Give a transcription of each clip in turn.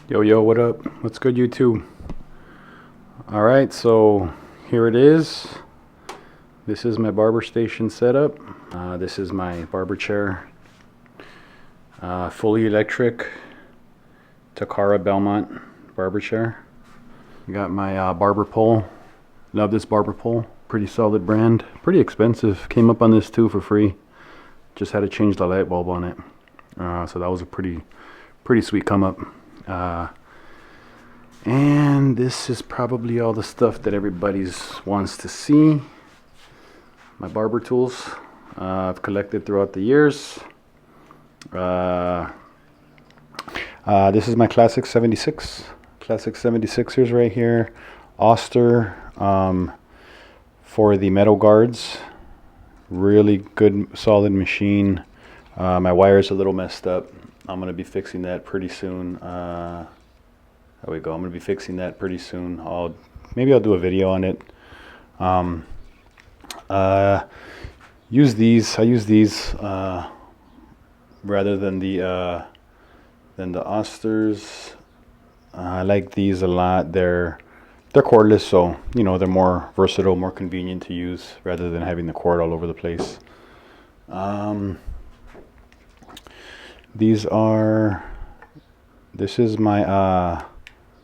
Yo, what up? What's good, YouTube? Alright, so here it is. This is my barber station setup. This is my barber chair. Fully electric Takara Belmont barber chair. Got my barber pole. Love this barber pole. Pretty solid brand. Pretty expensive. Came up on this too for free. Just had to change the light bulb on it. So that was a pretty sweet come up. And this is probably all the stuff that everybody wants to see. My barber tools I've collected throughout the years. This is my classic 76. Classic 76ers right here. Oster for the metal guards. Really good, solid machine. My wire is a little messed up. I'm going to be fixing that pretty soon. There we go. I'm going to be fixing that pretty soon. Maybe I'll do a video on it. Use these. I use these rather than the Osters. I like these a lot. They're cordless, so you know they're more versatile, more convenient to use rather than having the cord all over the place. This is my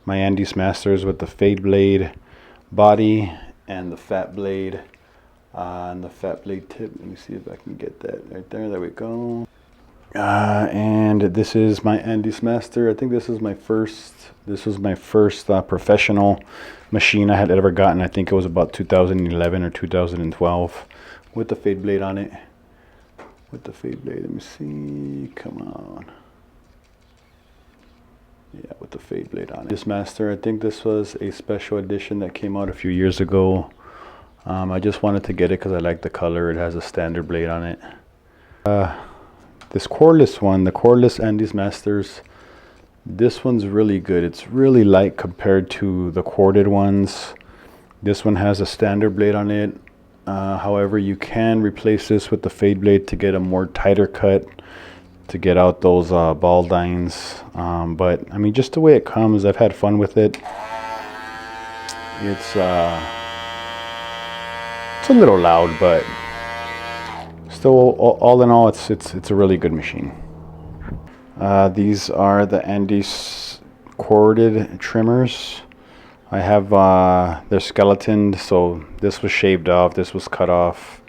my Andes Masters with the fade blade body and the fat blade tip. Let me see if I can get that right there. There we go. And this is my Andes Master. I think this was my first professional machine I had ever gotten. I think it was about 2011 or 2012 with the fade blade on it. With the fade blade, let me see. Come on. Yeah, with the fade blade on it. This Master, I think this was a special edition that came out a few years ago. I just wanted to get it because I like the color. It has a standard blade on it. This cordless one, the cordless Andes Masters, this one's really good. It's really light compared to the corded ones. This one has a standard blade on it. However, you can replace this with the fade blade to get a more tighter cut, to get out those ball dines. But I mean, just the way it comes, I've had fun with it. It's a little loud, but still, all in all, it's a really good machine. These are the Andes corded trimmers. I have they're skeletoned, so this was shaved off, this was cut off.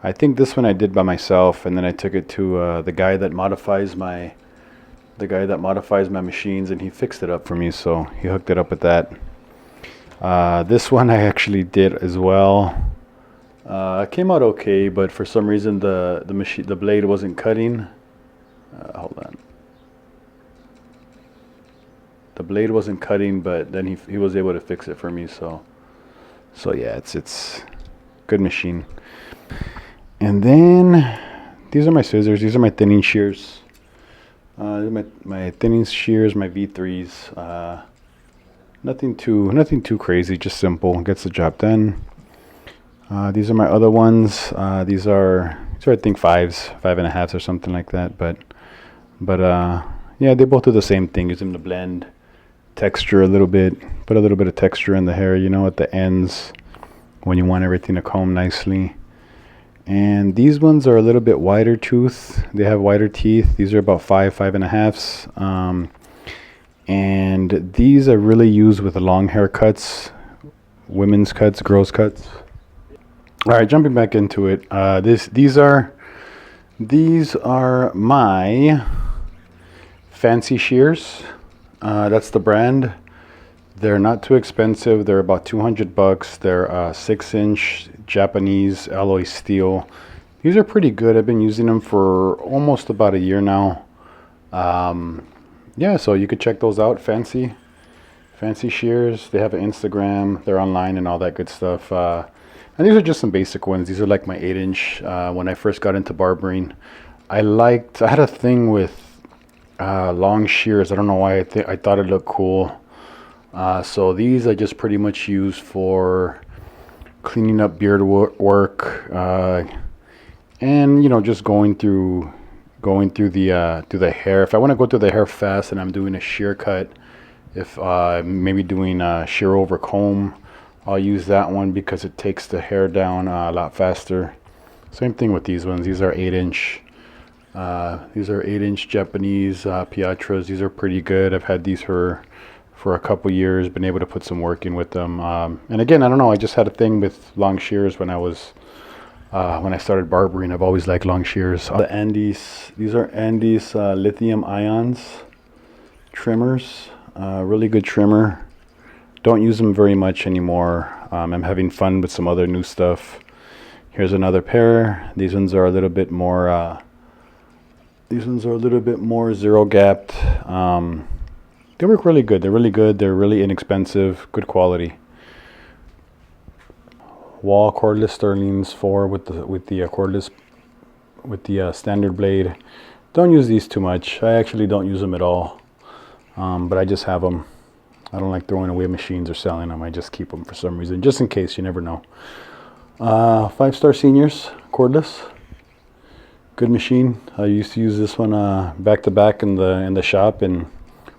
I think this one I did by myself, and then I took it to the guy that modifies my machines, and he fixed it up for me. So he hooked it up with that. This one I actually did as well. It came out okay, but for some reason the blade wasn't cutting. Hold on. The blade wasn't cutting, but then he was able to fix it for me. So yeah, it's good machine. And then these are my scissors. These are my thinning shears. These are my thinning shears, my V3s. Nothing too crazy, just simple. Gets the job done. These are my other ones. These are I think 5.5s or something like that. But yeah, they both do the same thing. Use them to blend texture a little bit, put a little bit of texture in the hair, you know, at the ends when you want everything to comb nicely. And these ones are a little bit wider tooth. They have wider teeth. These are about 5.5s. And these are really used with long haircuts, women's cuts, girls' cuts. All right, jumping back into it. These are my fancy shears. That's the brand. They're not too expensive. They're about $200. They're 6-inch Japanese alloy steel. These are pretty good. I've been using them for almost about a year now. Yeah, so you could check those out. Fancy shears. They have an Instagram. They're online and all that good stuff. And these are just some basic ones. These are like my 8-inch. When I first got into barbering, I had a thing with long shears. I don't know why. I thought it looked cool. So these I just pretty much use for cleaning up beard work, and you know, just going through the hair. If I want to go through the hair fast and I'm doing a shear cut, If maybe doing shear over comb, I'll use that one because it takes the hair down a lot faster. Same thing with these ones. These are 8-inch. These are 8-inch Japanese Piatras. These are pretty good. I've had these for a couple years. Been able to put some work in with them. And again, I don't know. I just had a thing with long shears when I started barbering. I've always liked long shears. The Andes. These are Andes lithium ions trimmers. Really good trimmer. Don't use them very much anymore. I'm having fun with some other new stuff. Here's another pair. These ones are a little bit more zero gapped. They work really good. They're really good. They're really inexpensive. Good quality. Wall cordless Sterlings 4 with the cordless with the standard blade. Don't use these too much. I actually don't use them at all. But I just have them. I don't like throwing away machines or selling them. I just keep them for some reason, just in case. You never know. 5-star Seniors cordless. Good machine. I used to use this one back to back in the shop, and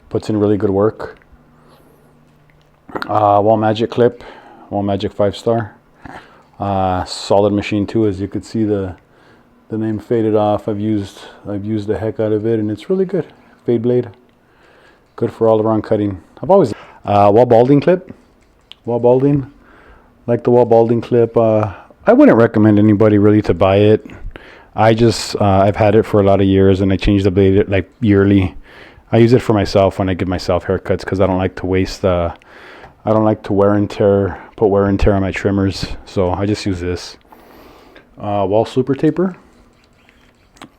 puts in really good work. Wall Magic clip, Wall Magic 5-star. Solid machine too, as you could see the name faded off. I've used the heck out of it, and it's really good. Fade blade, good for all around cutting. I've always wall balding clip, wall balding, like the wall balding clip. I wouldn't recommend anybody really to buy it. I've had it for a lot of years, and I change the blade like yearly. I use it for myself when I give myself haircuts because I don't like to waste. I don't like to put wear and tear on my trimmers, so I just use this. Wall super taper.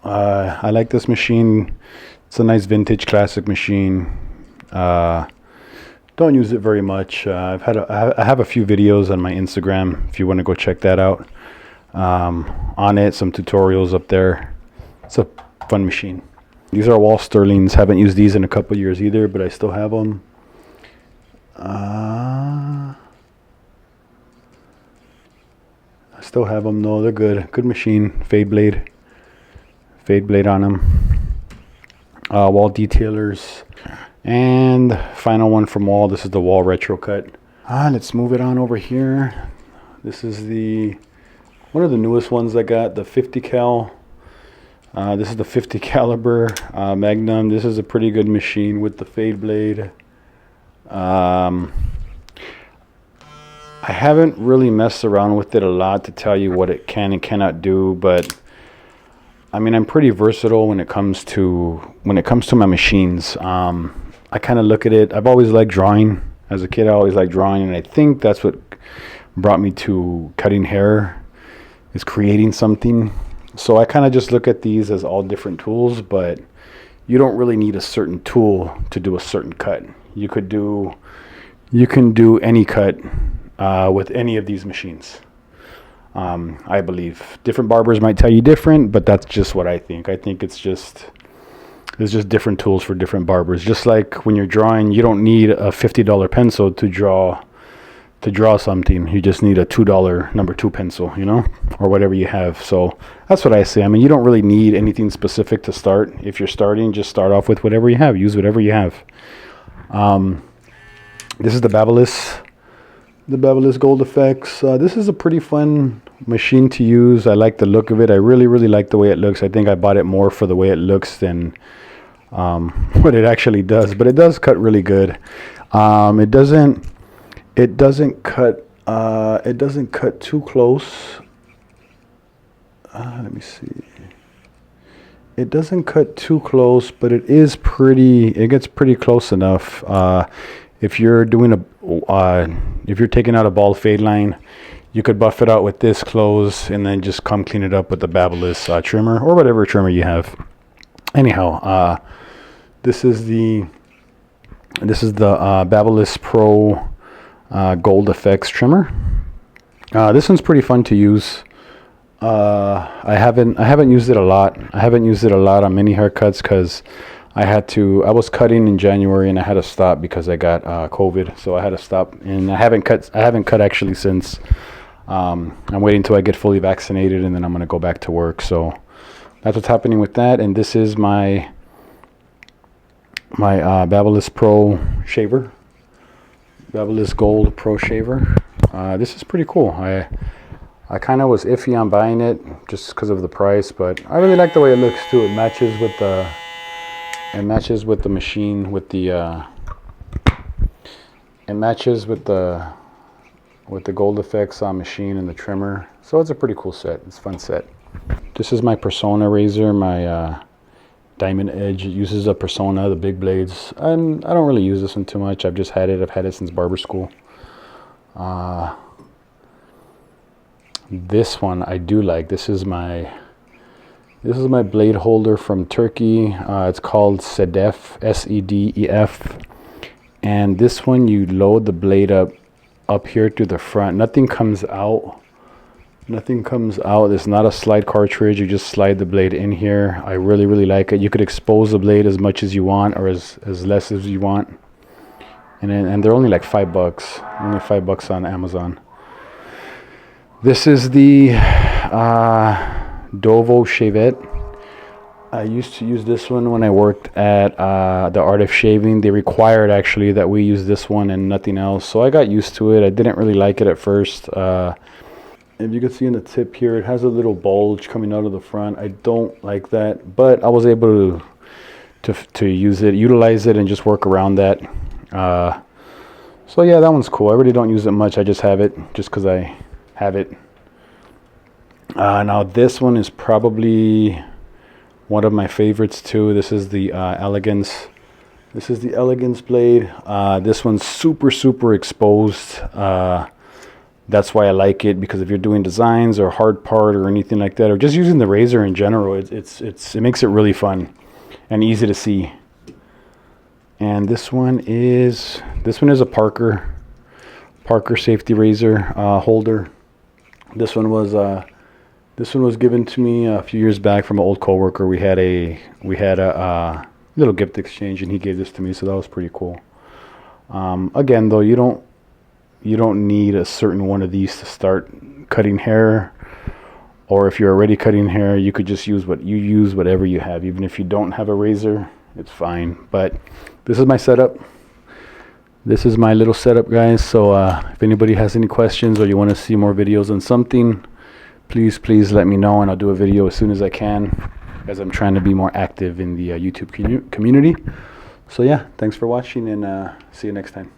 I like this machine. It's a nice vintage classic machine. Don't use it very much. I have a few videos on my Instagram if you want to go check that out. On it, some tutorials up there. It's a fun machine. These are wall Sterlings. Haven't used these in a couple years either, but I still have them. I still have them. No, they're good. Good machine. Fade blade on them. Wall detailers. And final one from Wall. This is the Wall retro cut. Let's move it on over here. This is one of the newest ones I got, the 50 cal. This is the 50 caliber Magnum. This is a pretty good machine with the fade blade. I haven't really messed around with it a lot to tell you what it can and cannot do, but I mean, I'm pretty versatile when it comes to my machines. I kind of look at it. I've always liked drawing. As a kid, I always liked drawing, and I think that's what brought me to cutting hair, is creating something. So I kind of just look at these as all different tools, but you don't really need a certain tool to do a certain cut. You can do any cut with any of these machines. I believe different barbers might tell you different, but that's just what I think. I think it's just different tools for different barbers. Just like when you're drawing, you don't need a $50 pencil to draw something. You just need a $2 number 2 pencil, or whatever you have. So that's what I say. I mean, you don't really need anything specific to start. If you're starting, just start off with whatever you have. Use whatever you have. This is the Babyliss Gold Effects. This is a pretty fun machine to use. I like the look of it. I really, really like the way it looks. I think I bought it more for the way it looks than what it actually does. But it does cut really good. It doesn't cut too close. Let me see. It doesn't cut too close, but it gets pretty close enough. If you're taking out a bald fade line, you could buff it out with this close and then just come clean it up with the Babyliss trimmer or whatever trimmer you have. Anyhow, this is the Babyliss Pro Gold Effects trimmer. This one's pretty fun to use. I haven't used it a lot. I haven't used it a lot on many haircuts because I was cutting in January and I had to stop because I got COVID. So I had to stop, and I haven't cut actually since. I'm waiting till I get fully vaccinated, and then I'm gonna go back to work. So that's what's happening with that. And this is my my Babyliss Pro shaver, Babyliss Gold Pro shaver. This is pretty cool. I kind of was iffy on buying it just because of the price, but I really like the way it looks too. It matches with the machine, with the it matches with the gold effects on machine and the trimmer. So it's a pretty cool set. It's a fun set. This is my Persona razor, my Diamond Edge. It uses a Persona, the big blades. And I don't really use this one too much. I've just had it. I've had it since barber school. This one I do like. This is my blade holder from Turkey. It's called Sedef, S-E-D-E-F. And this one, you load the blade up here to the front. Nothing comes out. Nothing comes out. It's not a slide cartridge. You just slide the blade in here. I really, really like it. You could expose the blade as much as you want, or as less as you want. And they're only like $5. Only $5 on Amazon. This is the Dovo Shavette. I used to use this one when I worked at the Art of Shaving. They required actually that we use this one and nothing else. So I got used to it. I didn't really like it at first. If you can see in the tip here, it has a little bulge coming out of the front. I don't like that, but I was able to use it, utilize it, and just work around that. So yeah, that one's cool. I really don't use it much. I just have it just because I have it. Now this one is probably one of my favorites too. This is the Elegance. This is the Elegance blade. This one's super exposed. That's why I like it, because if you're doing designs or hard part or anything like that, or just using the razor in general, it makes it really fun and easy to see. And this one is a Parker safety razor holder. This one was given to me a few years back from an old coworker. We had a little gift exchange, and he gave this to me, so that was pretty cool. Again, though, you don't need a certain one of these to start cutting hair, or if you're already cutting hair, you could just use whatever you have. Even if you don't have a razor, it's fine. But this is my setup. This is my little setup, guys. So if anybody has any questions, or you want to see more videos on something, please let me know, and I'll do a video as soon as I can, as I'm trying to be more active in the YouTube community. So yeah, thanks for watching, and see you next time.